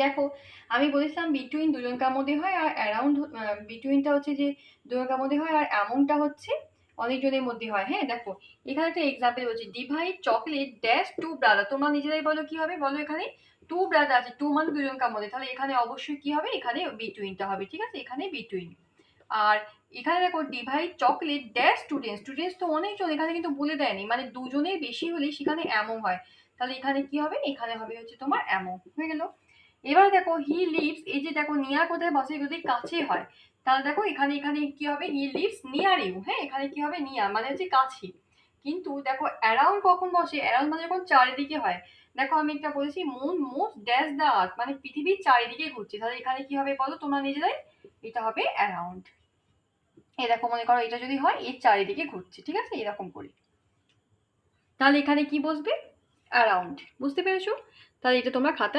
দেখো আমি বলেছিলাম বিটুইন দুজনকার মধ্যে হয়, আর অ্যারাউন্ড বিটুইনটা হচ্ছে যে দুজনকার মধ্যে হয়, আর অ্যামংটা হচ্ছে অনেকজনের মধ্যে হয়। হ্যাঁ দেখো এখানে একটা এক্সাম্পল বলছি, divide chocolate dash two brother. তোমরা নিজেরাই বলো কি হবে, বলো। এখানে টু ব্রাদার আছে, টু মানে দুজনকার মধ্যে, তাহলে এখানে অবশ্যই কি হবে, এখানে বিটুইনটা হবে। ঠিক আছে, এখানে বিটুইন। আর এখানে দেখো divide chocolate dash student, students তো অনেকজন, এখানে কিন্তু বলে দেয়নি, মানে দুজনের বেশি হলে সেখানে অ্যামং হয়। তাহলে এখানে কি হবে, এখানে হবে হচ্ছে তোমার অ্যামং। হয়ে গেল। এবার দেখো হি লিভস, এই যে দেখো নিয়ার কোথায় বসে, যদি কাছে হয় তাহলে দেখো এখানে এখানে কি হবে, হি লিভস নিয়ার ইউ। হ্যাঁ এখানে কি হবে, নিয়ার মানে হচ্ছে কাছে। কিন্তু দেখো অ্যারাউন্ড কখন বসে, অ্যারাউন্ড মানে যখন চারিদিকে হয়। দেখো আমি একটা বলেছি moon moves dash the earth, মানে পৃথিবীর চারিদিকে ঘুরছে, তাহলে এখানে কি হবে বলো তোমরা নিজেরাই, এটা হবে অ্যারাউন্ড। এরকম মনে করো এটা যদি হয় এর চারিদিকে ঘুরছে, ঠিক আছে, এরকম করি, তাহলে এখানে কি বসবে, অ্যারাউন্ড। বুঝতে পেরেছো? তাহলে এটা তোমরা খাতা